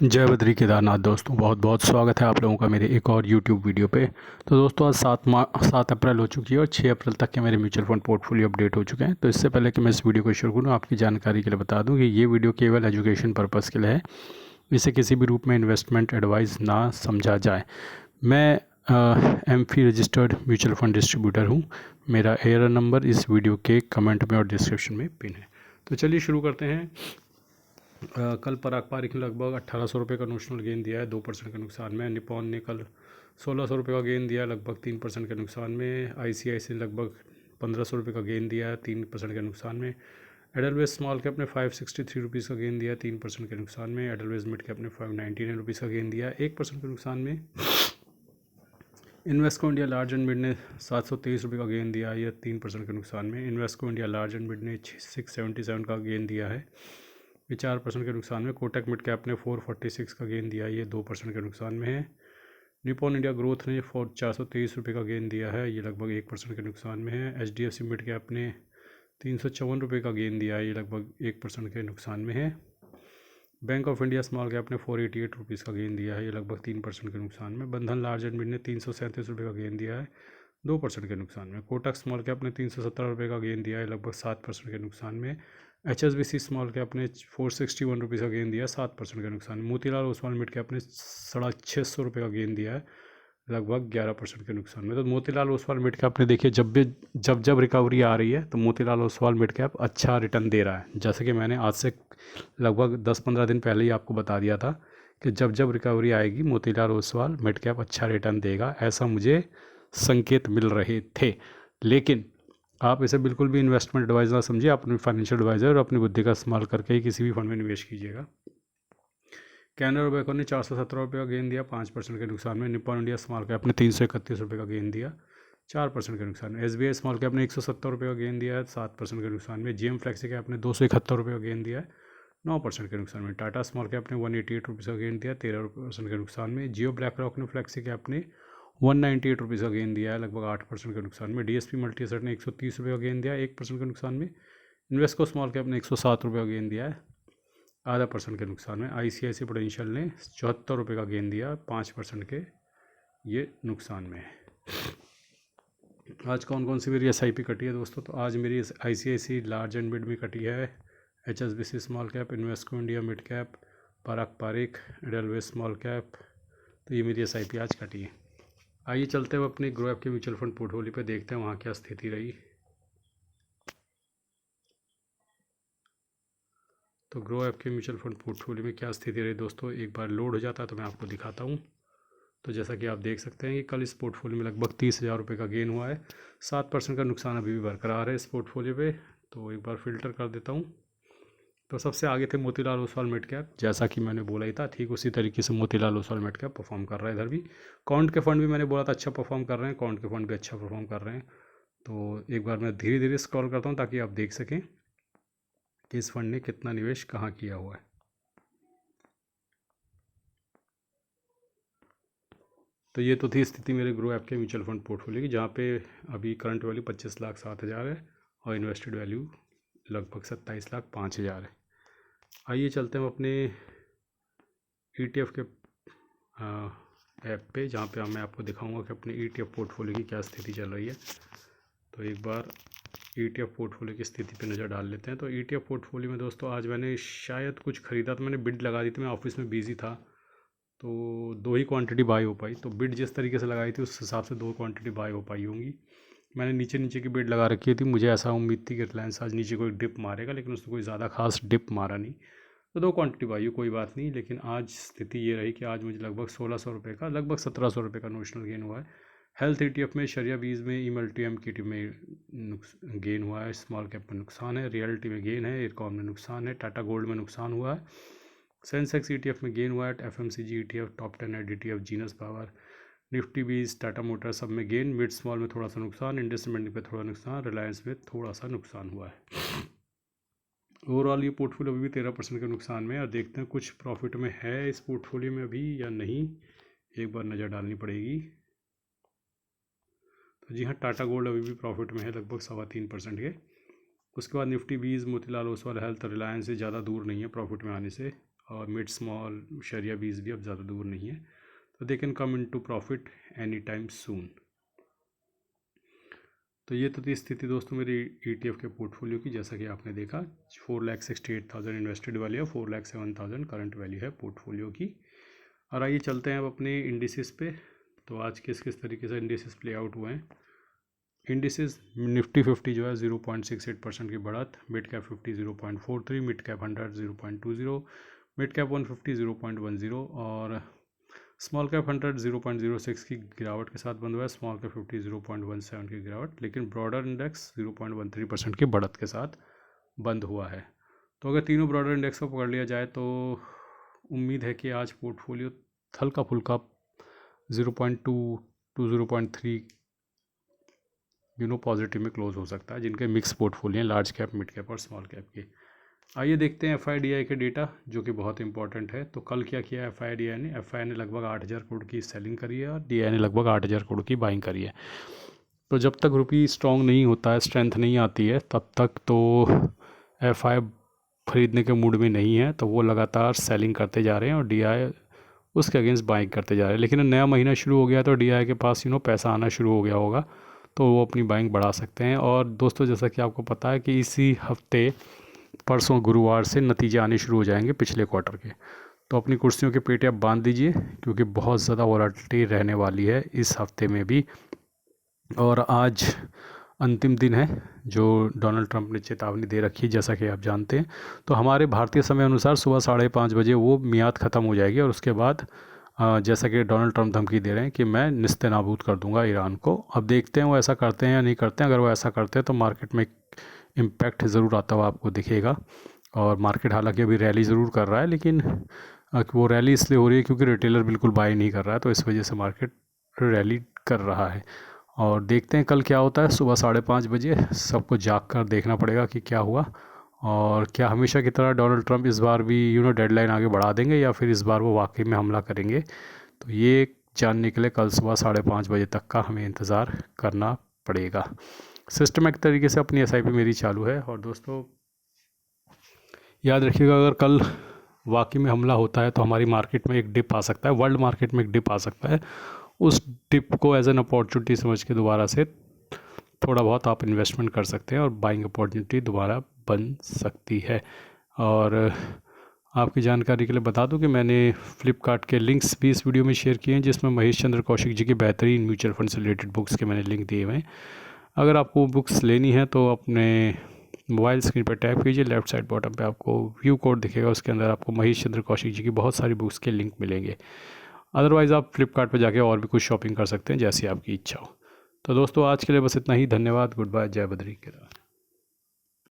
जय बद्री केदारनाथ दोस्तों, बहुत बहुत स्वागत है आप लोगों का मेरे एक और यूट्यूब वीडियो पे। तो दोस्तों आज 7 अप्रैल हो चुकी है और 6 अप्रैल तक के मेरे म्यूचुअल फंड पोर्टफोलियो अपडेट हो चुके हैं। तो इससे पहले कि मैं इस वीडियो को शुरू करूँ, आपकी जानकारी के लिए बता दूं कि ये वीडियो केवल एजुकेशन पर्पज़ के लिए है। इसे किसी भी रूप में इन्वेस्टमेंट एडवाइस ना समझा जाए। मैं AMFI registered mutual fund distributor हूँ। मेरा एआरएन नंबर इस वीडियो के कमेंट में और डिस्क्रिप्शन में पिन है। तो चलिए शुरू करते हैं। कल पराग पारिक ने लगभग 1800 रुपये का नोशनल गेन दिया है 2% के नुकसान में। निपॉन ने कल 1600 रुपये का गेन दिया है लगभग 3% के नुकसान में। आईसीआईसी ने लगभग 1500 रुपये का गेन दिया है 3% के नुकसान में। एडलवेज स्मॉल कैप ने 563 रुपीज़ का गेन दिया 3% के नुकसान में। एडलवेज मिड कैप ने 599 रुपीज़ का गेन दिया 1% के नुकसान में। Invesco India large and mid ने 723 रुपये का गेन दिया है 3% के नुकसान में। Invesco India large and mid ने 677 का गेन दिया है, ये 4% के नुकसान में। कोटक मिड कैप ने 446 का गेन दिया है, ये 2% के नुकसान में है। निपॉन इंडिया ग्रोथ ने 423 रुपये का गेन दिया है, ये लगभग 1% के नुकसान में है। एचडीएफसी मिड कैप ने 354 रुपये का गेन दिया है, ये लगभग 1% के नुकसान में है। Bank of India small cap ने 488 रुपीज़ का गेन दिया है, ये लगभग 3% के नुकसान में। बंधन लार्ज एंड मिड ने 337 रुपये का गेन दिया है 2% के नुकसान में। कोटक स्मॉल कैप ने 317 रुपये का गेन दिया है लगभग 7% के नुकसान में। HSBC स्मॉल कैप ने 461 रुपीज़ का गेन दिया 7% के नुकसान में। मोतीलाल ओसवाल मिड कैप ने 650 रुपये का गेन दिया है लगभग 11% के नुकसान में। तो मोतीलाल ओसवाल मिड कैप ने देखिए जब रिकवरी आ रही है तो मोतीलाल ओसवाल मिड कैप अच्छा रिटर्न दे रहा है। जैसे कि मैंने आज से लगभग 10-15 दिन पहले ही आपको बता दिया था कि जब रिकवरी आएगी मोतीलाल ओसवाल मिड कैप अच्छा रिटर्न देगा, ऐसा मुझे संकेत मिल रहे थे। लेकिन आप इसे बिल्कुल भी इन्वेस्टमेंट एडवाइस ना समझिए, अपनी फाइनेंशियल एडवाइज़र और अपनी बुद्धि का इस्तेमाल करके ही किसी भी फंड में निवेश कीजिएगा। कैनरा रोबेको ने 417 रुपये का गेन दिया 5% के नुकसान में। निपॉन इंडिया स्मॉल कैप ने 331 रुपये का गेन दिया 4% के नुकसान में। SBI स्मॉल कैप ने 170 रुपये का गेन दिया है 7% के नुकसान में। GM फ्लेक्सी कैप ने 271 रुपये का गेन दिया है 9% के नुकसान में। टाटा स्मॉल कैप ने 188 रुपीज़ का गेन दिया 13% के नुकसान में। जियो ब्लैक रॉक ने फ्लेक्सी कैप ने 198 रुपीज़ का गेन दिया है लगभग 8% के नुकसान में। DSP मल्टी एसेट ने 130 रुपये का गेन दिया 1% के नुकसान में। इन्वेस्को स्मॉल कैप ने 107 रुपये का गेन दिया है 0.5% के नुकसान में। ICICI प्रूडेंशियल ने 74 रुपये का गेन दिया 5% के ये नुकसान में। आज कौन कौन सी मेरी SIP कटी है दोस्तों? तो आज मेरी ICICI लार्ज एंड मिड में कटी है, HSBC small cap, Invesco India mid cap, Parag Parikh, Edelweiss small cap. तो ये मेरी SIP आज कटी है। आइए चलते हुए अपने ग्रो ऐप के म्यूचुअल फंड पोर्टफोलियो पे देखते हैं वहाँ क्या स्थिति रही। तो ग्रो ऐप के म्यूचुअल फंड पोर्टफोलियो में क्या स्थिति रही दोस्तों, एक बार लोड हो जाता है तो मैं आपको दिखाता हूँ। तो जैसा कि आप देख सकते हैं कि कल इस पोर्टफोलियो में लगभग 30,000 रुपये का गेन हुआ है। 7% का नुकसान अभी भी बरकरार है इस पोर्टफोलियो पे। तो एक बार फिल्टर कर देता हूँ। तो सबसे आगे थे मोतीलाल ओसवाल मिड कैप, जैसा कि मैंने बोला ही था ठीक उसी तरीके से Motilal Oswal mid cap perform कर रहा है। इधर भी कॉन्ट के फंड भी मैंने बोला था अच्छा परफॉर्म कर रहे हैं, कॉन्ट के फंड भी अच्छा परफॉर्म कर रहे हैं। तो एक बार मैं धीरे धीरे स्क्रॉल करता हूँ ताकि आप देख सकें कि इस फंड ने कितना निवेश कहाँ किया हुआ है। तो ये तो थी स्थिति मेरे ग्रो ऐप के म्यूचुअल फंड पोर्टफोलियो की, जहाँ पे अभी करंट वैल्यू 25,07,000 है और इन्वेस्टेड वैल्यू लगभग 27,05,000 है। आइए चलते हैं अपने ETF के ऐप पे, जहाँ पे मैं आपको दिखाऊंगा कि अपने ETF पोर्टफोलियो की क्या स्थिति चल रही है। तो एक बार ETF पोर्टफोलियो की स्थिति पे नज़र डाल लेते हैं। तो ETF पोर्टफोलियो में दोस्तों आज मैंने शायद कुछ ख़रीदा, तो मैंने बिड लगा दी थी, मैं ऑफिस में बिजी था तो 2 ही क्वांटिटी बाय हो पाई। तो बिड जिस तरीके से लगाई थी उस हिसाब से 2 क्वांटिटी बाय हो पाई होंगी। मैंने नीचे नीचे की बिड लगा रखी थी, मुझे ऐसा उम्मीद थी कि रिलायंस आज नीचे कोई डिप मारेगा, लेकिन उसने कोई ज़्यादा खास डिप मारा नहीं। तो 2 क्वांटिटी बाई हो, कोई बात नहीं। लेकिन आज स्थिति ये रही कि आज मुझे लगभग 1600 रुपये का, लगभग 1700 रुपये का नोशनल गेन हुआ है। हेल्थ ETF में, शरिया बीज में, ई MT में गेन हुआ है, स्मॉल कैप में नुकसान है, रियलिटी में गेन है, एयरकॉम में नुकसान है, टाटा गोल्ड में नुकसान हुआ है, सेंसेक्स ETF में गेन हुआ है, FMCG ETF, top 10 ETF, genus power, Nifty बीज, टाटा मोटर सब में गेन, मिड स्मॉल में थोड़ा सा नुकसान, इंडस्ट्रियल पे थोड़ा नुकसान, रिलायंस में थोड़ा सा नुकसान हुआ है। ओवरऑल ये पोर्टफोलियो अभी भी 13% के नुकसान में है और देखते हैं कुछ प्रॉफिट में है इस पोर्टफोलियो में अभी या नहीं, एक बार नज़र डालनी पड़ेगी। तो जी हाँ, टाटा गोल्ड अभी भी प्रॉफिट में है लगभग 3.25% के। उसके बाद निफ्टी बीज, मोतीलाल ओसवाल हेल्थ, रिलायंस से ज़्यादा दूर नहीं है प्रॉफिट में आने से। और मिड स्मॉल शेयर या बीज भी अब ज़्यादा दूर नहीं है, तो they can come into profit any time soon. तो ये तो थी स्थिति दोस्तों मेरी ETF के पोर्टफोलियो की। जैसा कि आपने देखा 4,68,000 इन्वेस्टेड वैल्यू है, 4,07,000 करंट वैल्यू है पोर्टफोलियो की। और आइए चलते हैं अब अपने इंडिसेस पे। तो आज किस किस तरीके से इंडिसेस प्ले आउट हुए हैं। इंडिसेस निफ्टी 50 जो है 0.68% की बढ़त, mid cap 50 0.43, mid cap 100 0.20, mid cap 150 0.10 और स्मॉल कैप 100 0.06 की गिरावट के साथ बंद हुआ है, स्मॉल कैप 50 0.17 की गिरावट, लेकिन ब्रॉडर इंडेक्स 0.13% की बढ़त के साथ बंद हुआ है। तो अगर तीनों ब्रॉडर इंडेक्स को पकड़ लिया जाए तो उम्मीद है कि आज पोर्टफोलियो हल्का फुल्का 0.2 to 0.3 पॉजिटिव में क्लोज हो सकता है, जिनके मिक्स पोर्टफोलियो हैं लार्ज कैप, मिड कैप और स्मॉल कैप के। आइए देखते हैं FIDI के डेटा जो कि बहुत इंपॉर्टेंट है। तो कल क्या किया FIDI ने? FIDI ने लगभग 8,000 करोड़ की सेलिंग करी है और DI ने लगभग 8,000 करोड़ की बाइंग करी है। तो जब तक रुपी स्ट्रॉन्ग नहीं होता है, स्ट्रेंथ नहीं आती है, तब तक तो FI खरीदने के मूड में नहीं है, तो वो लगातार सेलिंग करते जा रहे हैं और DI उसके अगेंस्ट बाइंग करते जा रहे हैं। लेकिन नया महीना शुरू हो गया तो DI के पास पैसा आना शुरू हो गया होगा, तो वो अपनी बाइंग बढ़ा सकते हैं। और दोस्तों जैसा कि आपको पता है कि इसी हफ्ते परसों गुरुवार से नतीजे आने शुरू हो जाएंगे पिछले क्वार्टर के। तो अपनी कुर्सियों के पेटे आप बांध दीजिए, क्योंकि बहुत ज़्यादा वॉलेटिलिटी रहने वाली है इस हफ्ते में भी। और आज अंतिम दिन है जो डोनाल्ड ट्रंप ने चेतावनी दे रखी है, जैसा कि आप जानते हैं। तो हमारे भारतीय समय अनुसार सुबह 5:30 बजे वो मियाद ख़त्म हो जाएगी और उसके बाद जैसा कि डोनाल्ड ट्रंप धमकी दे रहे हैं कि मैं निस्ते नाबूद कर दूंगा ईरान को। अब देखते हैं वो ऐसा करते हैं या नहीं करते हैं। अगर वो ऐसा करते हैं तो मार्केट में इम्पैक्ट ज़रूर आता हुआ आपको दिखेगा। और मार्केट हालांकि अभी रैली ज़रूर कर रहा है, लेकिन वो रैली इसलिए हो रही है क्योंकि रिटेलर बिल्कुल बाई नहीं कर रहा है, तो इस वजह से मार्केट रैली कर रहा है। और देखते हैं कल क्या होता है। सुबह 5:30 बजे सबको जाग कर देखना पड़ेगा कि क्या हुआ, और क्या हमेशा की तरह डोनाल्ड ट्रंप इस बार भी डेडलाइन आगे बढ़ा देंगे या फिर इस बार वो वाकई में हमला करेंगे। तो ये जानने के लिए कल सुबह 5:30 बजे तक का हमें इंतज़ार करना पड़ेगा। सिस्टमैटिक तरीके से अपनी SIP मेरी चालू है। और दोस्तों याद रखिएगा, अगर कल वाकई में हमला होता है तो हमारी मार्केट में एक डिप आ सकता है, वर्ल्ड मार्केट में एक डिप आ सकता है। उस डिप को एज एन अपॉर्चुनिटी समझ के दोबारा से थोड़ा बहुत आप इन्वेस्टमेंट कर सकते हैं और बाइंग अपॉर्चुनिटी दोबारा बन सकती है। और आपकी जानकारी के लिए बता दूं कि मैंने फ्लिपकार्ट के लिंक्स भी इस वीडियो में शेयर किए हैं, जिसमें महेश चंद्र कौशिक जी की बेहतरीन म्यूचुअल फंड से रिलेटेड बुक्स के मैंने लिंक दिए हुए हैं। अगर आपको बुक्स लेनी है तो अपने मोबाइल स्क्रीन पर टैप कीजिए, लेफ्ट साइड बॉटम पे आपको व्यू कोड दिखेगा, उसके अंदर आपको महेश चंद्र कौशिक जी की बहुत सारी बुक्स के लिंक मिलेंगे। अदरवाइज़ आप फ्लिपकार्ट पर जाके और भी कुछ शॉपिंग कर सकते हैं, जैसी आपकी इच्छा हो। तो दोस्तों आज के लिए बस इतना ही। धन्यवाद, गुड बाय, जय बद्री केदार।